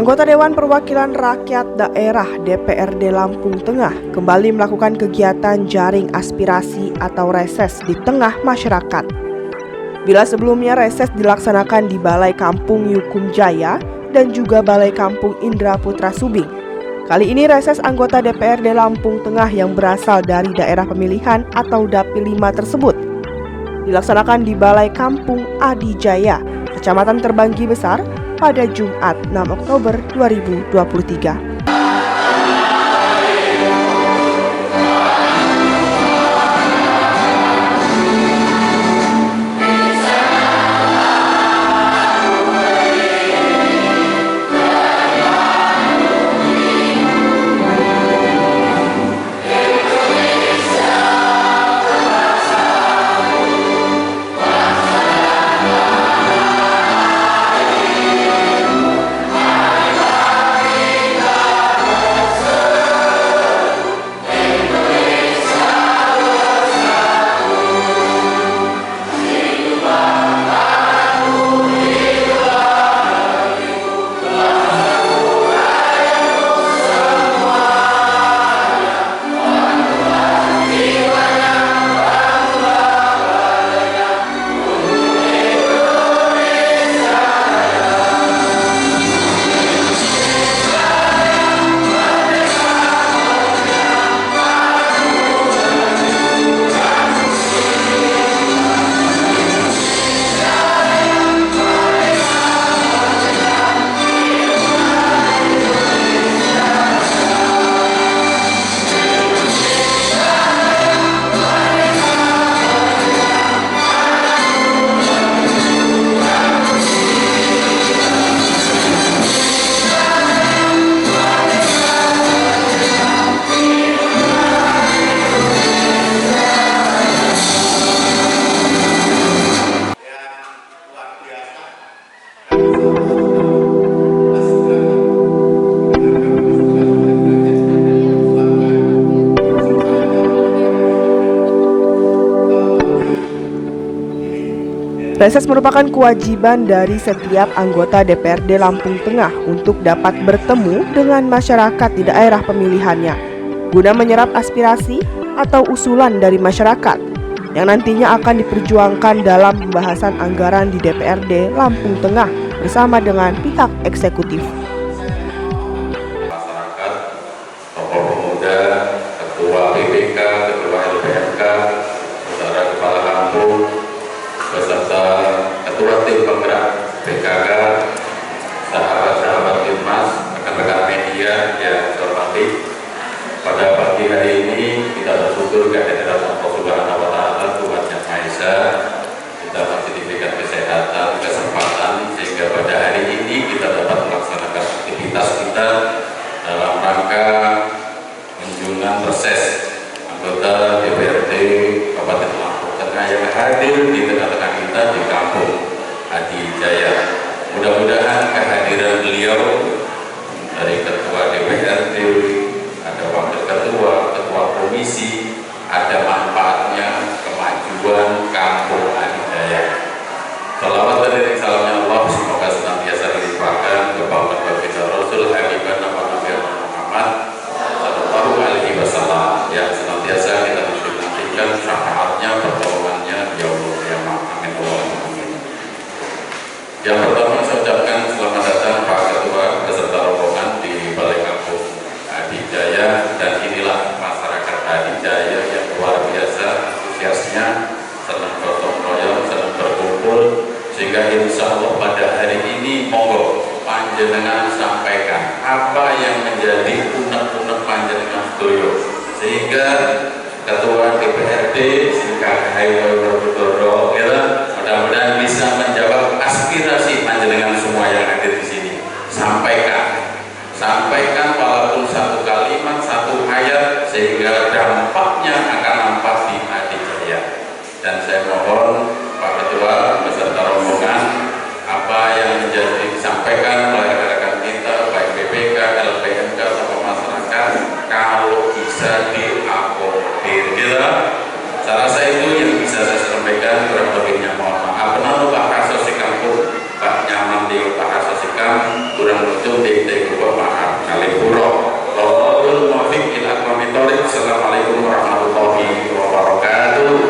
Anggota Dewan Perwakilan Rakyat Daerah DPRD Lampung Tengah kembali melakukan kegiatan jaring aspirasi atau reses di tengah masyarakat. Bila sebelumnya reses dilaksanakan di Balai Kampung Yukum Jaya dan juga Balai Kampung Indra Putra Subing, kali ini reses anggota DPRD Lampung Tengah yang berasal dari daerah pemilihan atau Dapil 5 tersebut dilaksanakan di Balai Kampung Adi Jaya, Kecamatan Terbanggi Besar, pada Jumat 6 Oktober 2023. Reses merupakan kewajiban dari setiap anggota DPRD Lampung Tengah untuk dapat bertemu dengan masyarakat di daerah pemilihannya, guna menyerap aspirasi atau usulan dari masyarakat yang nantinya akan diperjuangkan dalam pembahasan anggaran di DPRD Lampung Tengah bersama dengan pihak eksekutif. Masyarakat, tokoh pemuda, ketua PPK, ketua LPMK, saudara kepala kampung, beserta ketua tim penggerak PKK, sahabat-sahabat Timnas, rekan-rekan media yang saya hormati. Pada pagi hari ini kita bersyukur kehadiran Allah Subhanahu wa Ta'ala, Tuhan Yang Maha Esa. Kita masih diberikan kesehatan, kesempatan sehingga pada hari ini kita dapat melaksanakan aktivitas kita dalam rangka kunjungan reses anggota DPRD Kabupaten Lampung Tengah yang hadir di tengah-tengah kita di Kampung Adi Jaya. Mudah-mudahan kehadiran beliau dari ketua DPRD, ada wakil ketua, ketua komisi, ada manfaatnya kemajuan Kampung Adi Jaya. Salawat dan salamnya Allah semoga senantiasa dilimpahkan kepada baginda Rasul Habibana Nabi Muhammad Sallallahu Alaihi Wasallam yang senantiasa kita nantikan syafaatnya, pertolongannya ya Allah ya amin Allahumma amin. Yang pertama saya ucapkan selamat datang Pak Ketua beserta rombongan di Balai Kampung Adi Jaya, dan inilah masyarakat Adi Jaya yang luar biasa antusiasnya, senang gotong royong, senang berkumpul, sehingga insya Allah pada hari ini monggo panjenengan sampaikan apa yang menjadi unek-unek panjenengan sedoyo, sehingga ketua DPRD singkat Hayo Berbudoro mudah-mudahan bisa menjawab aspirasi panjenengan semua yang hadir di sini. Sampaikan walaupun satu kalimat, satu ayat, sehingga dampaknya akan nampak di Adi Jaya. Dan saya mohon Pak Ketua beserta rombongan apa yang menjadi disampaikan oleh rekan-rekan kita baik BPK, LPMK atau masyarakat, kalau bisa diakomodir kita. Saya rasa itu yang bisa saya sampaikan, kurang lebihnya mohon maaf. Kenapa Pak Kasosikam pun Pak nyaman di Pak Kasosikam kurang lucu ting maaf kali puro. Wallahul muwaffiq ila aqwamit thoriq. Assalamualaikum warahmatullahi wabarakatuh.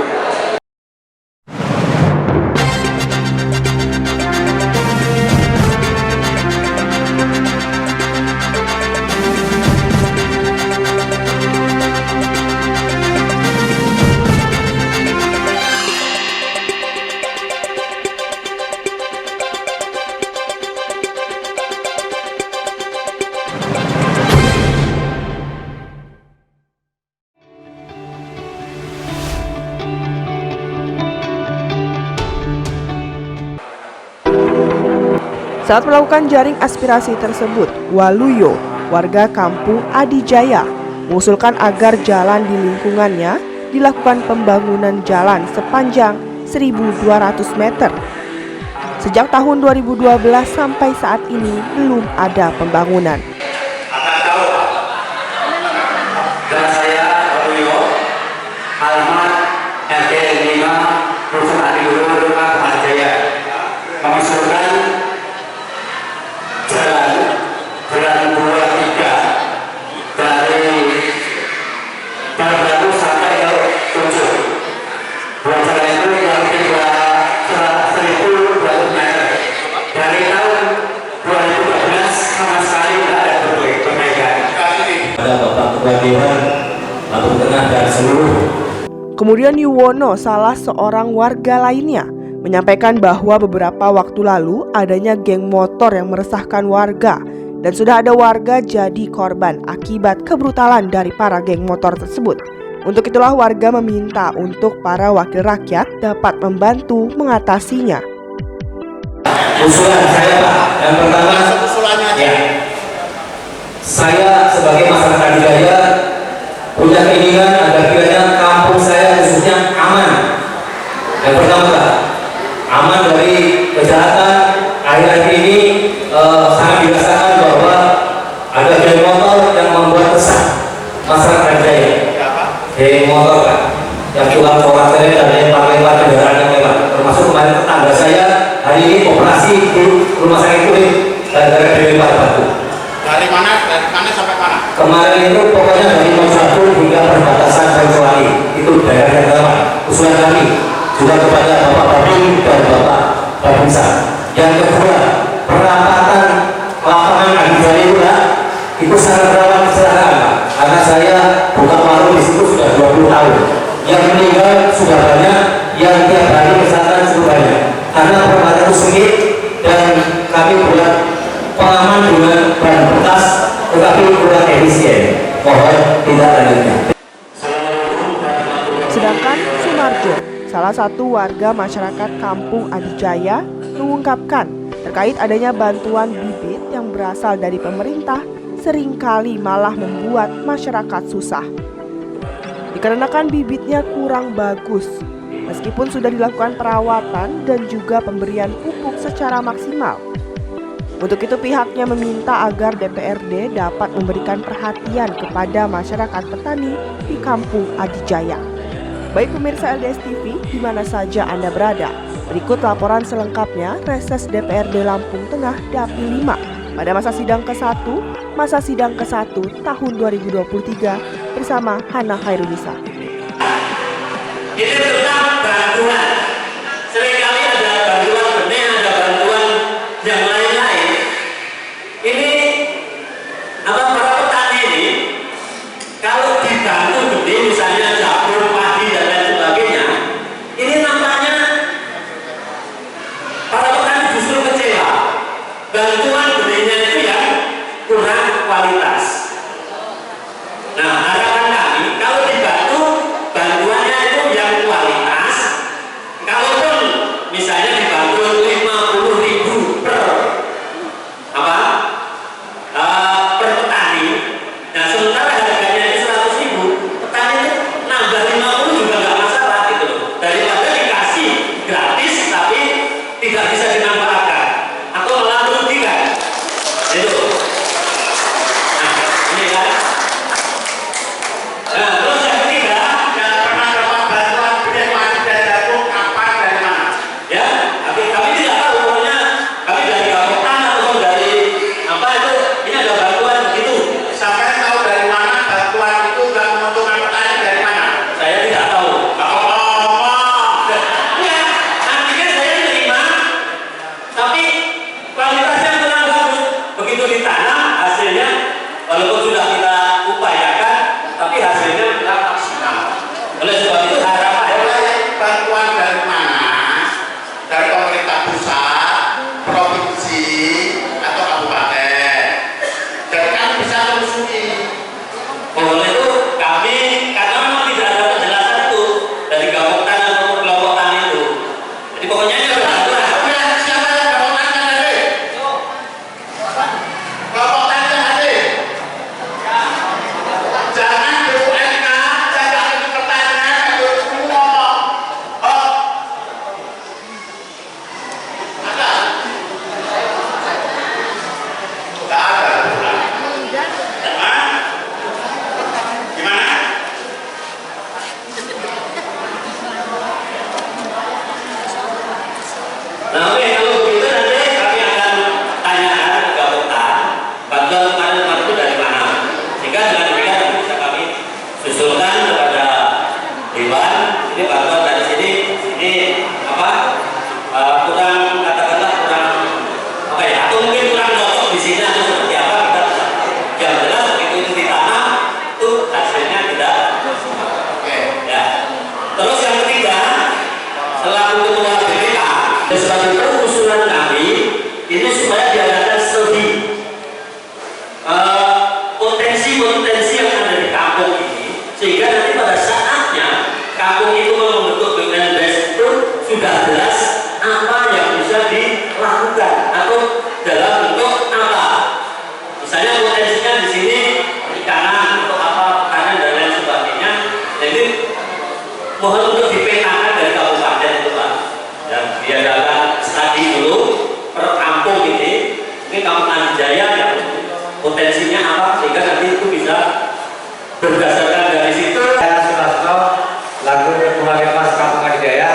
Saat melakukan jaring aspirasi tersebut, Waluyo, warga kampung Adijaya, mengusulkan agar jalan di lingkungannya dilakukan pembangunan jalan sepanjang 1.200 meter. Sejak tahun 2012 sampai saat ini belum ada pembangunan. Dan saya Waluyo, alamat RT 5, Rusun Adiluhur, Adijaya, mengusulkan jalan 23 dari Baru sampai ke 7. Buat jalan itu yang kira 1.200 meter. Dari tahun 2012 sama sekali tidak ada perbaikan. Pada Bapak Ketua Dewan Lampung Tengah dan seluruh. Kemudian Yuwono, salah seorang warga lainnya, menyampaikan bahwa beberapa waktu lalu adanya geng motor yang meresahkan warga dan sudah ada warga jadi korban akibat kebrutalan dari para geng motor tersebut. Untuk itulah warga meminta untuk para wakil rakyat dapat membantu mengatasinya. Usulan saya Pak, yang pertama ya, saya sebagai masyarakat Adijaya punya keinginan agar kiranya kampung saya khususnya aman. Yang pertama Pak, aman dari kejahatan. Akhir-akhir ini sangat dirasakan bahwa ada geng motor yang membuat resah masyarakat Adijaya. Geng motor Pak, yang pulang sholat dan lempar-lempar kendaraan yang lewat. Termasuk kemarin tetangga saya hari ini operasi di rumah sakit kulit gara-gara dilempar batu. Dari mana sampai mana? Kemarin itu pokoknya dari Mojako hingga perbatasan Boyolali, itu daerah yang lama. Usulan kami juga kepada Bapak Babin dan Bapak Babinsa. Yang kedua, perampatan lapangan Adijaya itu sangat rawan kecelakaan, karena saya buka warung di situ sudah 20 tahun. Yang meninggal sudah banyak, yang tiap hari kecelakaan sudah banyak. Karena perempatan itu sempit dan kami buat pengaman dengan bahan bekas, tetapi kurang efisien. Mohon tidak lanjutnya. Sedangkan Sumarjo, salah satu warga masyarakat kampung Adijaya, mengungkapkan terkait adanya bantuan bibit yang berasal dari pemerintah seringkali malah membuat masyarakat susah. Dikarenakan bibitnya kurang bagus, meskipun sudah dilakukan perawatan dan juga pemberian pupuk secara maksimal. Untuk itu pihaknya meminta agar DPRD dapat memberikan perhatian kepada masyarakat petani di kampung Adijaya. Baik pemirsa LDS TV, di mana saja Anda berada, berikut laporan selengkapnya reses DPRD Lampung Tengah Dapil 5 pada masa sidang ke-1 tahun 2023 bersama Hana Khairunisa. Ini tentang bantuan. Seringkali ada bantuan benih, ada bantuan yang lain-lain. Ini para petani ini kalau dibantu benih, misalnya jagung, padi dan lain sebagainya, ini nampaknya para petani justru kecewa. Bantuan benihnya itu yang kurang kualitas. Nah, harapan kami kalau dibantu bantuannya itu yang kualitas, pada saatnya kampung itu membentuk BUMDes itu sudah jelas apa yang bisa dilakukan atau dalam bentuk apa. Misalnya potensinya di sini perikanan atau apa, pertanian dan lain sebagainya. Jadi mohon untuk dipetakan dari kabupaten itu Pak. Dan diadakan studi dulu per kampung ini. Mungkin kampung Adijaya yang potensinya apa sehingga nanti itu bisa berdasarkan dari situ. Saya Sulasno, lagu Ketua Limas Kampung Adijaya.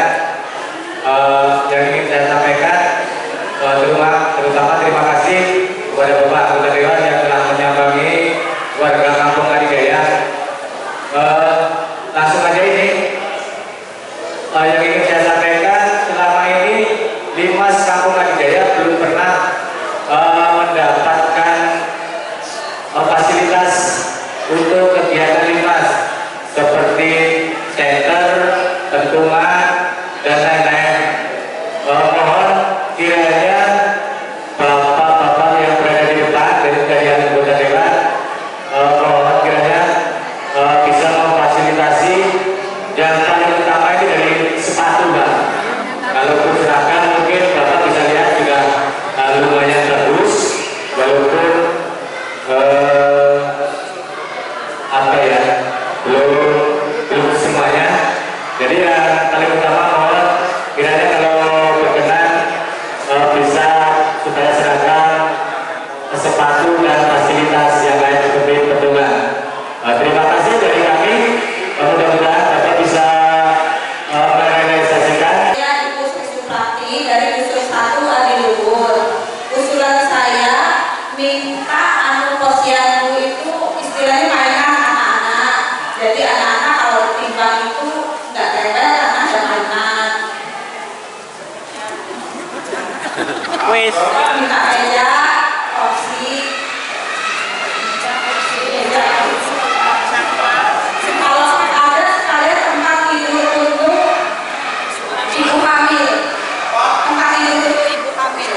Yang ingin saya sampaikan, terutama terima kasih kepada Bapak Anggota Dewan yang telah menyambangi warga Kampung Adijaya. Langsung aja ini, yang ingin saya sampaikan, selama ini Limas Kampung Adijaya belum pernah mendapatkan fasilitas untuk kegiatan Limas seperti center, tentungan, dan lain-lain. Mohon kiranya bapak-bapak yang berada di depan dari anggota dewan, mohon kiranya bisa memfasilitasi yang paling utama ini dari sepatu Pak. Kalau pergerakan mungkin bapak bisa lihat juga lumayan bagus, walaupun apa ya, belum semuanya. Jadi yang paling utama mohon kiranya kalau berkenan bisa supaya seragam, sepatu dan fasilitas yang lain seperti petungan. Terima kasih dari kami. Mudah-mudahan Bapak bisa merealisasikan. Saya Ibu Suprati dari usul 1 Adiluhur. Usulan saya minta posyandu itu istilahnya mainan anak-anak. Jadi anak-anak kalau timbang itu nggak tempel karena ada mainan. Minta meja, kursi. Kalau ada sekalian tempat tidur untuk ibu hamil. Tempat tidur untuk ibu hamil.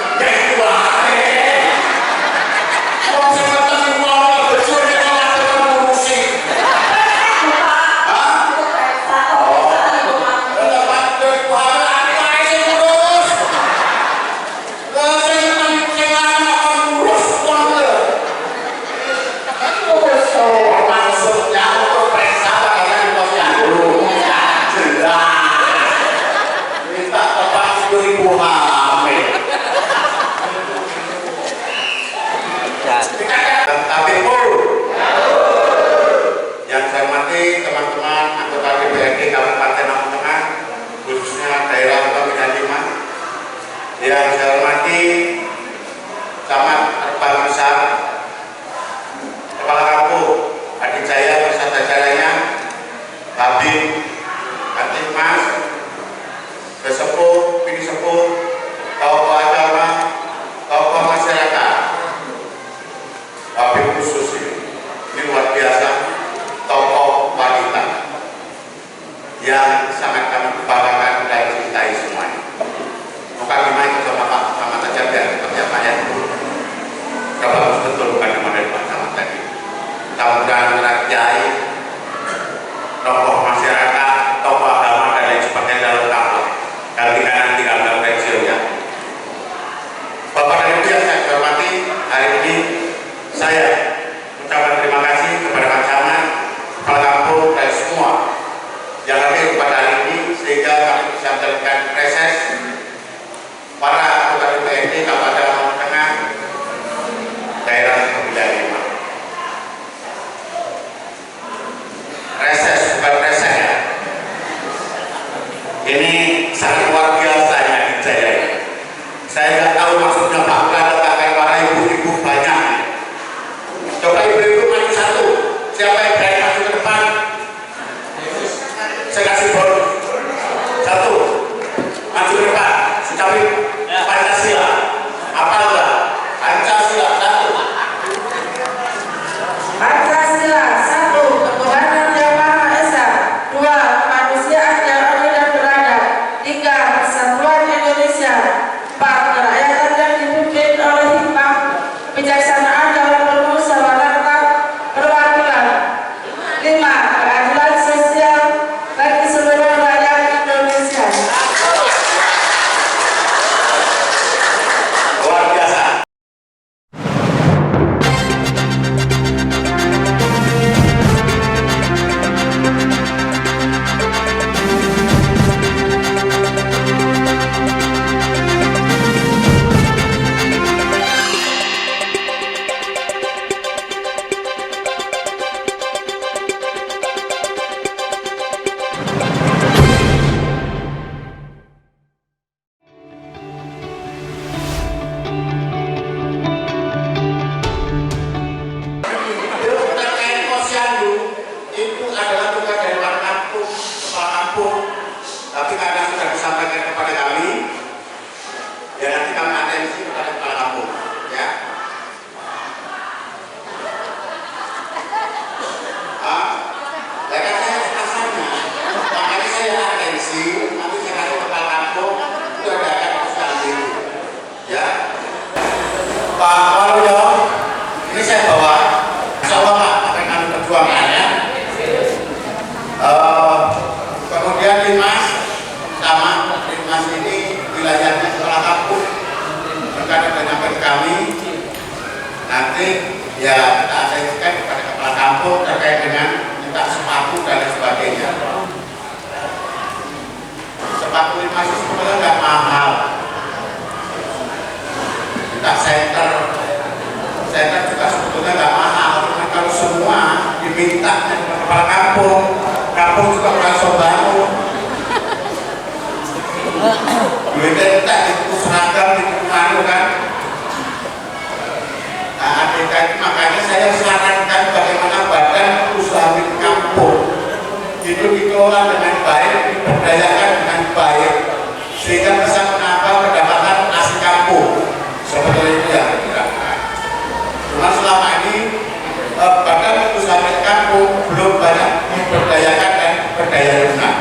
Maksudnya untuk periksa bagaimana di posyandu. Jelas. Minta tempat tidur ibu hamil. Tapi yang saya hormati teman-teman anggota DPRD Kabupaten Lampung Tengah, khususnya daerah pemilihan 5. Yang saya hormati Camat Kepala Besar, Kepala Kampung Adijaya beserta jajarannya, Babin, Kantikmas, Besepuh, Bini Sepuh, tokoh agama, tokoh masyarakat. Babin khusus ini luar biasa, tokoh wanita yang sangat kami banggakan dan cintai semuanya. Muka lima itu sama saja biar seperti apa ya. Bagus betul bukan cuma dari Pak Camat tadi. Mudah-mudahan kiai, tokoh masyarakat, tokoh agama dan lain sebagainya dalam kampung. Gantikan nanti gambar pensiunnya. Bapak dan Ibu yang saya hormati, hari ini saya ucapkan terima kasih kepada Pak Camat, Kepala Kampung dan semua yang hadir pada hari ini sehingga kami bisa menjalankan reses para anggota DPRD Kabupaten Lampung Tengah daerah pemilihan 5. Reses bukan reses ya. Ini sangat luar biasa yang Adijaya. Saya nggak tahu maksudnya Pak Lala kakak para ibu-ibu banyak. Coba ibu-ibu maju satu. Siapa yang berani maju ke depan? Saya kasih bonus. Satu. Maju ke depan. Secapit Pancasila. Apa enggak? Pancasila satu. Pancasila 1. Ketuhanan Yang Maha Esa. 2. Kemanusiaan yang adil dan beradab. 3. Persatuan Indonesia. 4. Kerakyatan yang dipimpin oleh hikmah, kebijaksanaan dalam permusyawaratan perwakilan. 5. Keadilan sosial kampung juga langsung bangun. Duitnya tak diusahakan di mana kan. Nah, makanya saya sarankan bagaimana badan usaha milik kampung itu dikelola dengan baik, diberdayakan dengan baik, sehingga bisa menambah pendapatan asli kampung. Sebetulnya itu yang dikirakan. Cuma selama ini badan usaha milik kampung belum banyak diberdayakan dan berdaya guna.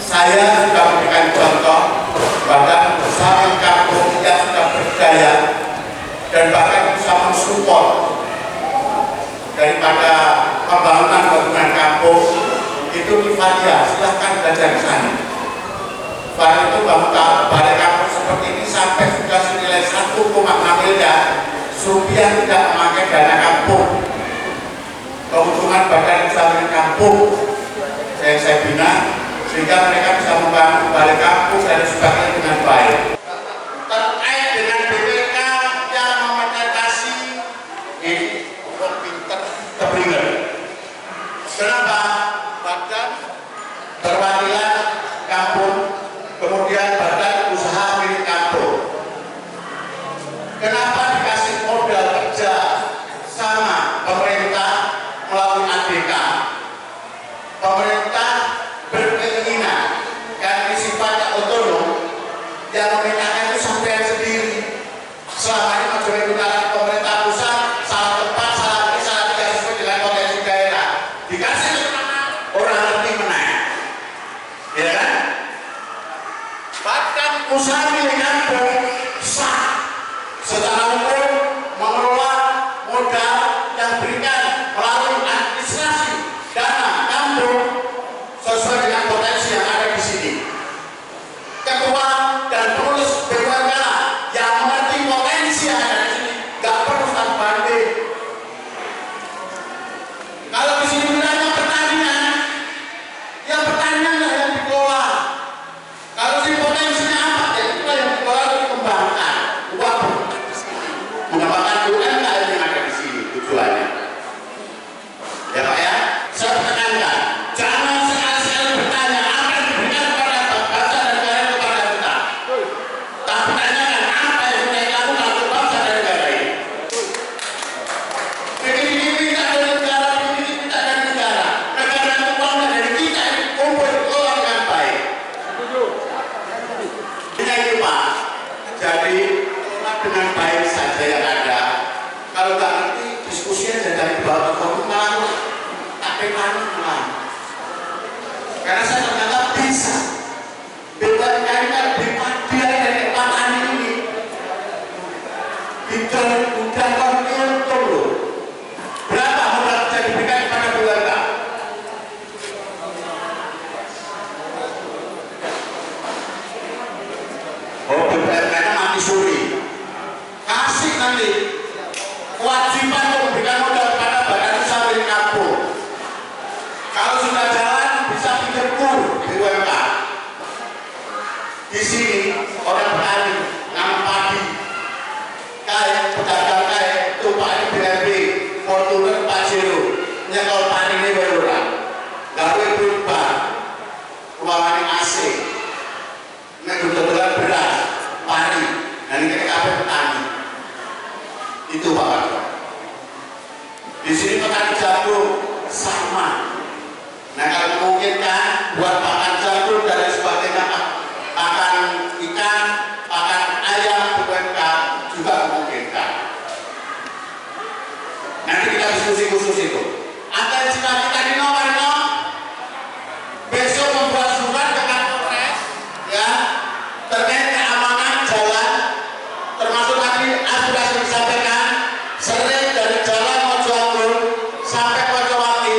Saya sudah memberikan contoh badan usaha milik kampung yang sudah berdaya dan bahkan bisa mensupport daripada pembangunan bangunan kampung itu Kifadia, silahkan belajar di sana. Baru itu bangun balai kampung seperti ini sampai sudah senilai 1,6 miliar rupiah tidak memakai dana kampung. Keuntungan badan usaha milik kampung yang saya bina sehingga mereka bisa membangun balai kampung dan sebagainya dengan baik. Terkait dengan BPK yang membatasi ini orang pinter terpinggir. Kenapa? Badan perwakilan kampung, kemudian badan usaha milik kampung. Kenapa dikasih modal kerja sama pemerintah melalui ADK? Pemerintah berkeinginan karena sifatnya otonom yang memintakan itu sampai sendiri. Selama ini majelis utara pemerintah pusat salah tempat, salah ini, salah tidak sesuai dengan potensi daerah. Dikasih orang ngerti menang, ya kan? Bahkan usaha milik kampung sah secara hukum mengelola modal yang diberikan melalui administrasi dana kampung sesuai dengan potensi yang ada di sini. Ketua dan pengurus BUMK yang mengerti potensi yang ada di sini nggak perlu stand banding. Kalau di sini bilangnya pertanian, yang pertanian lah yang dikelola. Kalau di potensinya apa, ya itulah yang dikelola dikembangkan. Uang mendapatkan UMKM yang ada di sini tujuannya. Ya Pak ya, saya tekankan, jangan sekali-sekali bertanya apa yang diberikan kepada bangsa dan negara kepada kita. Tapi tanyakan apa yang sudah dilakukan untuk bangsa dan negara ini. Begini kita dari negara, begini kita dari negara. Negara itu uangnya dari kita ini kumpul dikelola dengan baik. Hanya itu Pak. Jadi kelola dengan baik saja yang ada. Kalau nggak ngerti diskusi aja dari bawah ke malah malah. Karena saya ternyata bisa. BUMK ini lebih pandai dari petani ini. Udah untung loh. Berapa modal bisa diberikan kepada BUMK? Oh, BUMK-nya mati suri. Kasih nanti kewajiban untuk memberikan modal kepada badan usaha milik kampung. Kalau sudah jalan bisa pinjam kur BUMK. Di sini orang petani nanam padi, kayak pedagang kayak tumpahnya BRB, Fortuner, Pajero, nyekol padi ini berulang. Lalu berubah, ruangannya AC, menjual beras, padi, dan ini kafe petani. Itu Pak Pak. Di sini petani jagung sama. Nah kalau memungkinkan buat pakan jagung dan sebagainya, pakan ikan, pakan ayam, BUMK juga memungkinkan. Nanti kita diskusi khusus itu. Atensi kita di nomor besok membuat surat ke Kapolres, ya, terkait keamanan jalan, termasuk tadi aspirasi yang disampaikan, sering dari jalan Mojoagung sampai Pojowati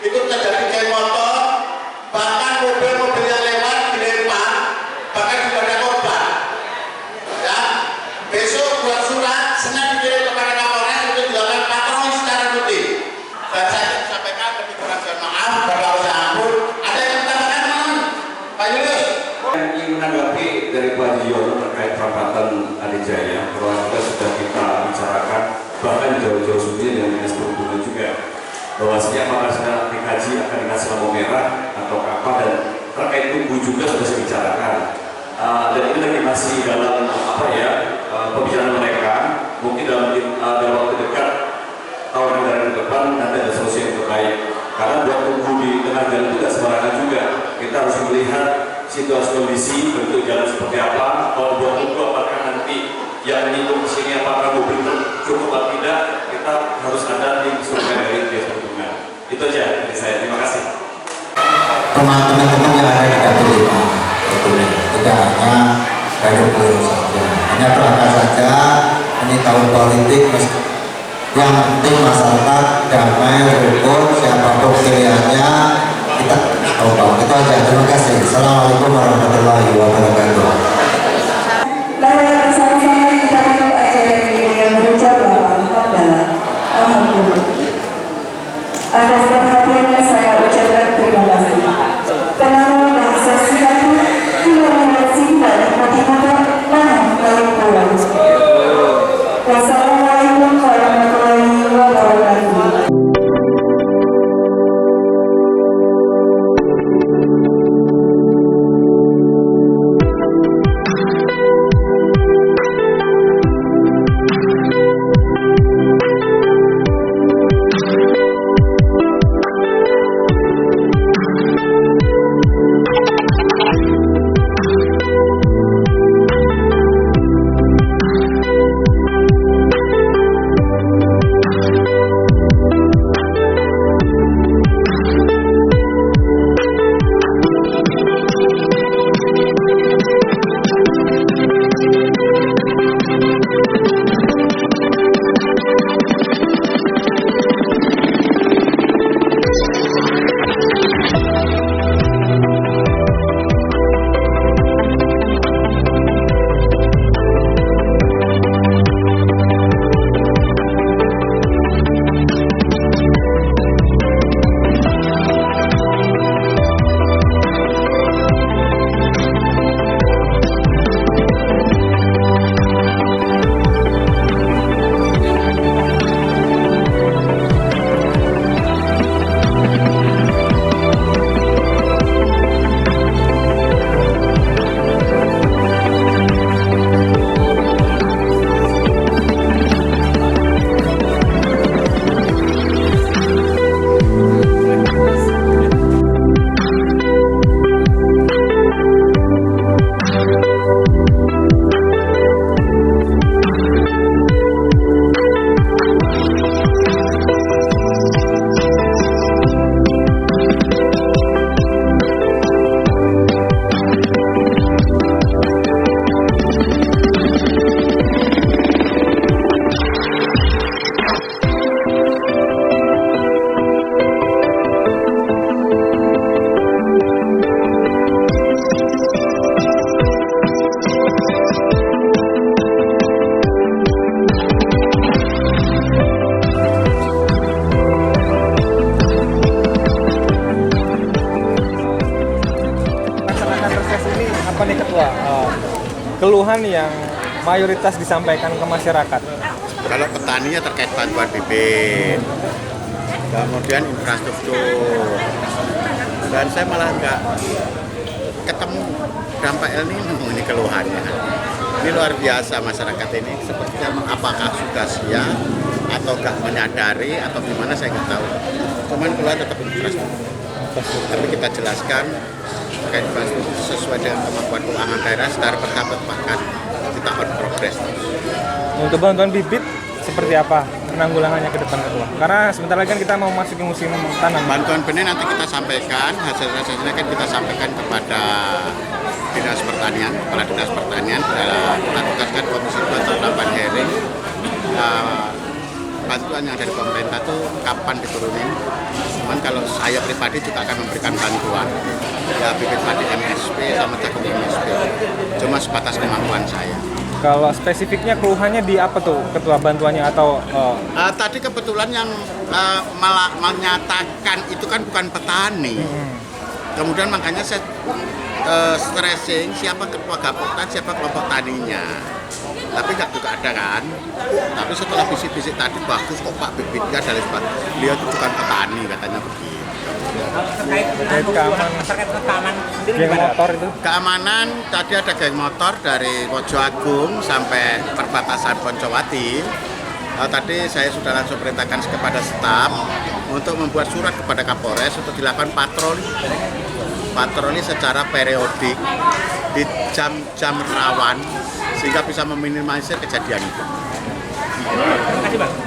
itu terjadi geng motor, bahkan mobil-mobil yang lewat dilempar, bahkan juga ada korban. Ya, besok buat surat, senang dikirim kepada Kapolres untuk dilakukan patroli secara rutin. Dan saya sampaikan lebih kurang maaf, Bapak saya ampun. Ada yang menambahkan teman, Pak Julius? Yang ingin menanggapi dari Pak Yono terkait perapatan Adijaya, bahwa kita sudah kita bicarakan bahkan jauh-jauh sebelumnya dengan bahwasanya apakah sedang dikaji akan dikasih lampu merah atau apa, dan terkait tunggu juga sudah saya bicarakan. Dan itu lagi masih dalam pembicaraan mereka. Mungkin dalam waktu dekat tahun anggaran ke depan nanti ada solusi yang terbaik. Karena buat tunggu di tengah jalan itu tidak sembarangan juga. Kita harus melihat situasi kondisi bentuk jalan seperti apa. Kalau buat tunggu apakah nanti yang nyinggung ke sini apakah mobil cukup atau tidak, kita harus ada di instrumen dari dinas perhubungan. Itu aja dari saya. Terima kasih. Teman-teman yang ada di Katolik, tidak hanya dari Pulau saja, hanya berangkat saja. Ini tahun politik, yang penting masyarakat damai, rukun, siapapun pilihannya kita coba. Itu aja. Terima kasih. Assalamualaikum warahmatullahi wabarakatuh. Lalu bersama-sama kita tutup acara ini yang berucaplah alhamdulillah. Atas perhatiannya saya ucapkan terima kasih. Penanganan dan sesuatu tidak mengasih dan mati-mati namun kalau pulang. Wassalamualaikum warahmatullahi wabarakatuh. Keluhan yang mayoritas disampaikan ke masyarakat. Kalau petaninya terkait bantuan bibit, kemudian infrastruktur, dan saya malah nggak ketemu dampak El Nino ini keluhannya. Ini luar biasa masyarakat ini, sepertinya apakah sudah siap atau nggak menyadari atau gimana saya nggak tahu. Cuman keluar tetap infrastruktur. Tapi kita jelaskan terkait infrastruktur sesuai dengan kemampuan keuangan daerah secara bertahap bahkan kita on progress. Untuk bantuan bibit seperti apa penanggulangannya ke depan Ketua? Karena sebentar lagi kan kita mau masukin musim tanam. Bantuan benih nanti kita sampaikan, hasil-hasilnya kan kita sampaikan kepada Dinas Pertanian, Kepala Dinas Pertanian. Kita tugaskan Komisi 28 hearing. Bantuan yang dari pemerintah itu kapan diturunin. Cuman kalau saya pribadi juga akan memberikan bantuan ya bibit padi MSP sama jagung MSP. Cuma sebatas kemampuan saya. Kalau spesifiknya keluhannya di apa tuh Ketua bantuannya atau? Tadi kebetulan yang menyatakan itu kan bukan petani. Kemudian makanya saya stressing siapa ketua Gapoktan, siapa kelompok taninya. Tapi nggak juga ada kan. Tapi setelah bisik-bisik tadi bagus kok Pak Bibitnya dari beliau itu bukan petani katanya begitu. Keamanan tadi ada geng motor dari Wojo Agung sampai perbatasan Poncowati. Tadi saya sudah langsung perintahkan kepada staf untuk membuat surat kepada Kapolres untuk dilakukan patroli secara periodik di jam-jam rawan sehingga bisa meminimalisir kejadian itu. Terima kasih, Bang.